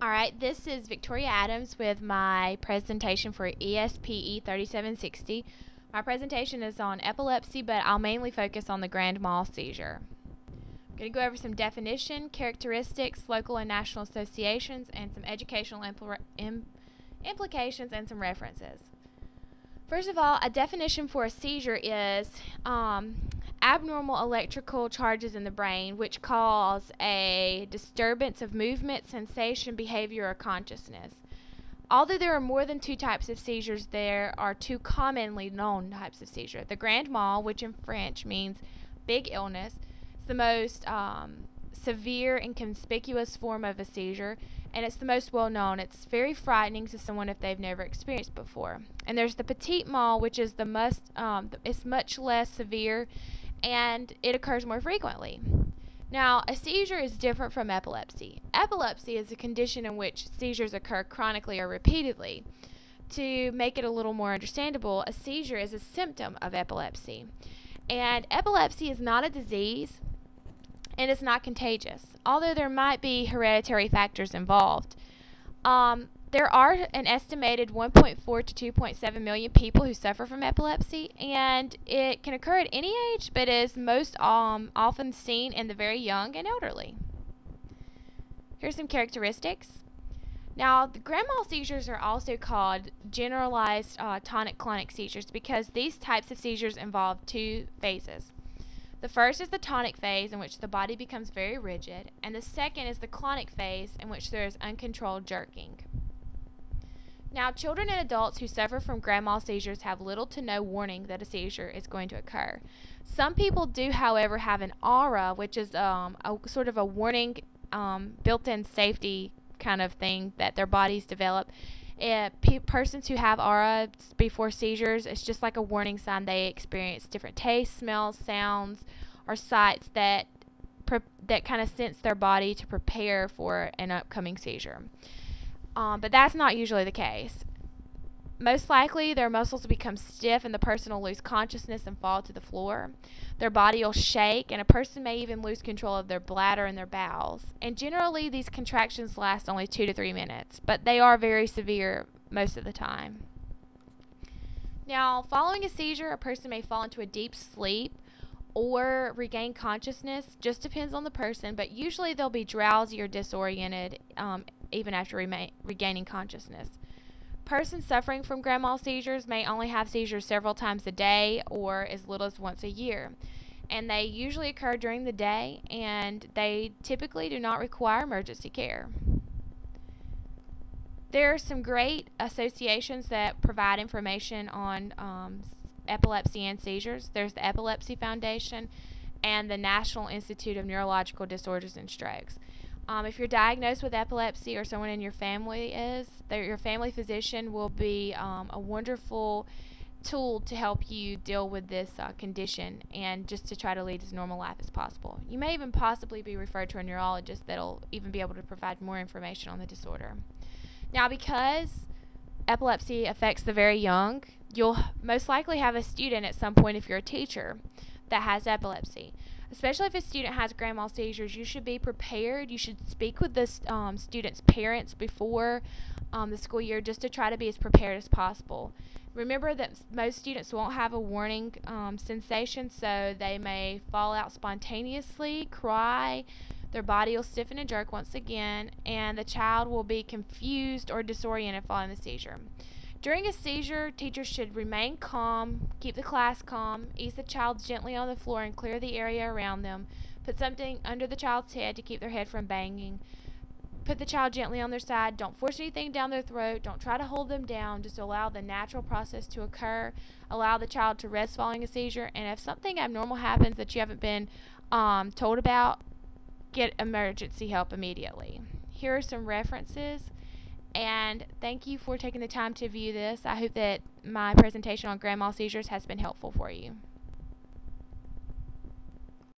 Alright, this is Victoria Adams with my presentation for ESPE 3760. My presentation is on epilepsy, but I'll mainly focus on the grand mal seizure. I'm going to go over some definition, characteristics, local and national associations, and some educational implications and some references. First of all, a definition for a seizure is abnormal electrical charges in the brain which cause a disturbance of movement, sensation, behavior, or consciousness. Although there are more than two types of seizures, there are two commonly known types of seizure. The grand mal, which in French means big illness, is the most severe and conspicuous form of a seizure, and it's the most well known. It's very frightening to someone if they've never experienced before. And there's the petit mal, which is it's much less severe, and it occurs more frequently. Now, a seizure is different from epilepsy. Epilepsy is a condition in which seizures occur chronically or repeatedly. To make it a little more understandable, a seizure is a symptom of epilepsy. And epilepsy is not a disease, and it's not contagious, although there might be hereditary factors involved. There are an estimated 1.4 to 2.7 million people who suffer from epilepsy, and it can occur at any age, but is most often seen in the very young and elderly. Here's some characteristics. Now, the grand mal seizures are also called generalized tonic-clonic seizures because these types of seizures involve two phases. The first is the tonic phase, in which the body becomes very rigid, and the second is the clonic phase, in which there is uncontrolled jerking. Now, children and adults who suffer from grand mal seizures have little to no warning that a seizure is going to occur. Some people do, however, have an aura, which is a sort of a warning, built-in safety kind of thing that their bodies develop. Persons who have auras before seizures, it's just like a warning sign. They experience different tastes, smells, sounds, or sights that kind of sense their body to prepare for an upcoming seizure. But that's not usually the case. Most likely, their muscles will become stiff and the person will lose consciousness and fall to the floor. Their body will shake, and a person may even lose control of their bladder and their bowels. And generally, these contractions last only 2 to 3 minutes, but they are very severe most of the time. Now, following a seizure, a person may fall into a deep sleep or regain consciousness. Just depends on the person, but usually they'll be drowsy or disoriented even after regaining consciousness. Persons suffering from grand mal seizures may only have seizures several times a day or as little as once a year. And they usually occur during the day, and they typically do not require emergency care. There are some great associations that provide information on epilepsy and seizures. There's the Epilepsy Foundation and the National Institute of Neurological Disorders and Strokes. If you're diagnosed with epilepsy or someone in your family is, your family physician will be a wonderful tool to help you deal with this condition and just to try to lead as normal life as possible. You may even possibly be referred to a neurologist that'll even be able to provide more information on the disorder. Now, because epilepsy affects the very young, you'll most likely have a student at some point, if you're a teacher, that has epilepsy. Especially if a student has grand mal seizures, you should be prepared. You should speak with the student's parents before the school year just to try to be as prepared as possible. Remember that most students won't have a warning sensation, so they may fall out spontaneously, cry, their body will stiffen and jerk once again, and the child will be confused or disoriented following the seizure. During a seizure, teachers should remain calm, keep the class calm, ease the child gently on the floor and clear the area around them, put something under the child's head to keep their head from banging, put the child gently on their side, don't force anything down their throat, don't try to hold them down, just allow the natural process to occur, allow the child to rest following a seizure, and if something abnormal happens that you haven't been told about, get emergency help immediately. Here are some references. And thank you for taking the time to view this. I hope that my presentation on grand mal seizures has been helpful for you.